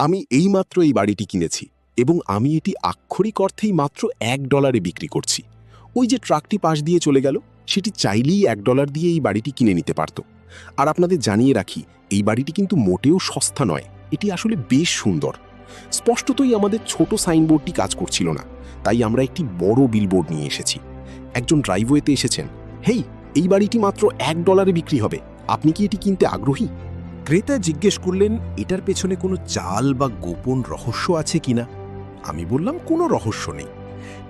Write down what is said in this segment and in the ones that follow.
আমি এইমাত্র এই বাড়িটি কিনেছি এবং আমি এটি আক্ষরিক অর্থেই মাত্র $1 বিক্রি করছি। ওই যে ট্রাকটি পাশ দিয়ে চলে গেল, সেটি চাইলেই $1 দিয়ে এই বাড়িটি কিনে নিতে পারত। আর আপনাদের জানিয়ে রাখি, এই বাড়িটি কিন্তু মোটেও সস্তা নয়, এটি আসলে বেশ সুন্দর। স্পষ্টতই আমাদের ছোট সাইনবোর্ডটি কাজ করছিল না, তাই আমরা একটি বড় বিলবোর্ড নিয়ে এসেছি। একজন ড্রাইভওয়েতে এসেছেন, হেই, এই বাড়িটি মাত্র $1 বিক্রি হবে, আপনি কি এটি কিনতে আগ্রহী? ক্রেতা জিজ্ঞেস করলেন এটার পেছনে কোনো চাল বা গোপন রহস্য আছে কিনা। আমি বললাম কোনো রহস্য নেই।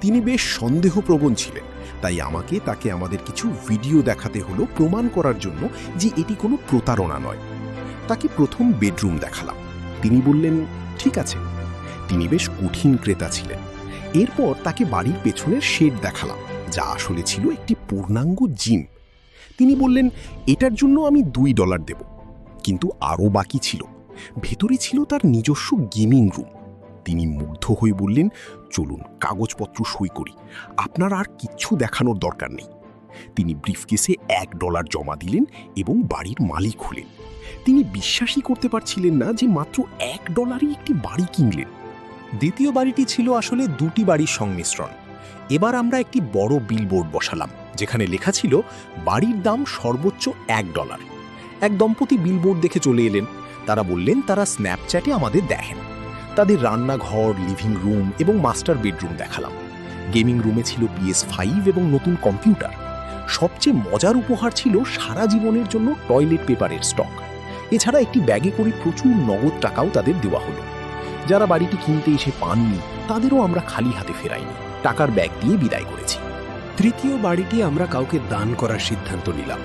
তিনি বেশ সন্দেহপ্রবণ ছিলেন, তাই আমাকে তাকে আমাদের কিছু ভিডিও দেখাতে হলো প্রমাণ করার জন্য যে এটি কোনো প্রতারণা নয়। তাকে প্রথম বেডরুম দেখালাম। তিনি বললেন ঠিক আছে। তিনি বেশ কঠিন ক্রেতা ছিলেন। এরপর তাকে বাড়ির পেছনের শেড দেখালাম, যা আসলে ছিল একটি পূর্ণাঙ্গ জিম। তিনি বললেন এটার জন্য আমি $2 দেব। কিন্তু আরও বাকি ছিল। ভেতরে ছিল তার নিজস্ব গেমিং রুম। তিনি মুগ্ধ হয়ে বললেন চলুন কাগজপত্র সই করি, আপনার আর কিচ্ছু দেখানোর দরকার নেই। তিনি ব্রিফকেসে $1 জমা দিলেন এবং বাড়ির মালিক হলেন। তিনি বিশ্বাসই করতে পারছিলেন না যে মাত্র $1 একটি বাড়ি কিনলেন। দ্বিতীয় বাড়িটি ছিল আসলে দুটি বাড়ির সংমিশ্রণ। এবার আমরা একটি বড় বিলবোর্ড বসালাম, যেখানে লেখা ছিল বাড়ির দাম সর্বোচ্চ $1। এক দম্পতি বিলবোর্ড দেখে চলে এলেন। তারা বললেন তারা স্ন্যাপচ্যাটে আমাদের দেখেন। তাদের রান্নাঘর, লিভিং রুম এবং মাস্টার বেডরুম দেখালাম। গেমিং রুমে ছিল PS5 এবং নতুন কম্পিউটার। সবচেয়ে মজার উপহার ছিল সারা জীবনের জন্য টয়লেট পেপারের স্টক। এছাড়া একটি ব্যাগে করে প্রচুর নগদ টাকাও তাদের দেওয়া হলো। যারা বাড়িটি কিনতে এসে পাননি, তাদেরও আমরা খালি হাতে ফেরাইনি, টাকার ব্যাগ দিয়ে বিদায় করেছি। তৃতীয় বাড়িটি আমরা কাউকে দান করার সিদ্ধান্ত নিলাম।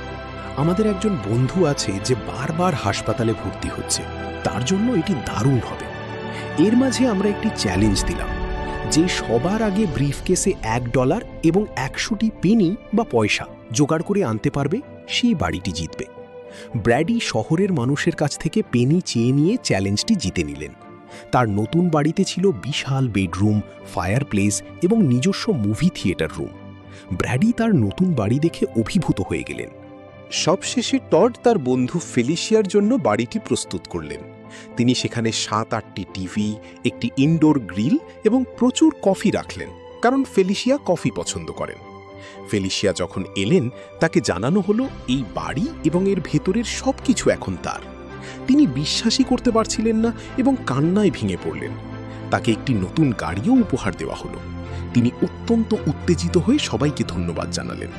আমাদের একজন বন্ধু আছে যে বারবার হাসপাতালে ভর্তি হচ্ছে, তার জন্য এটি দারুণ হবে। এর মাঝে আমরা একটি চ্যালেঞ্জ দিলাম, যে সবার আগে ব্রিফকেসে $1 এবং 100টি পেনি বা পয়সা জোগাড় করে আনতে পারবে, সেই বাড়িটি জিতবে। ব্র্যাডি শহরের মানুষের কাছ থেকে পেনি চেয়ে নিয়ে চ্যালেঞ্জটি জিতে নিলেন। তার নতুন বাড়িতে ছিল বিশাল বেডরুম, ফায়ারপ্লেস এবং নিজস্ব মুভি থিয়েটার রুম। ব্র্যাডি তার নতুন বাড়ি দেখে অভিভূত হয়ে গেলেন। সবশেষে টড তার বন্ধু ফেলিশিয়ার জন্য বাড়িটি প্রস্তুত করলেন। তিনি সেখানে 7-8টি টিভি, একটি ইনডোর গ্রিল এবং প্রচুর কফি রাখলেন, কারণ ফেলিশিয়া কফি পছন্দ করেন। ফেলিশিয়া যখন এলেন, তাকে জানানো হলো এই বাড়ি এবং এর ভেতরের সবকিছু এখন তার। তিনি বিশ্বাসই করতে পারছিলেন না এবং কান্নায় ভেঙে পড়লেন। তাকে একটি নতুন গাড়িও উপহার দেওয়া হলো। তিনি অত্যন্ত উত্তেজিত হয়ে সবাইকে ধন্যবাদ জানালেন।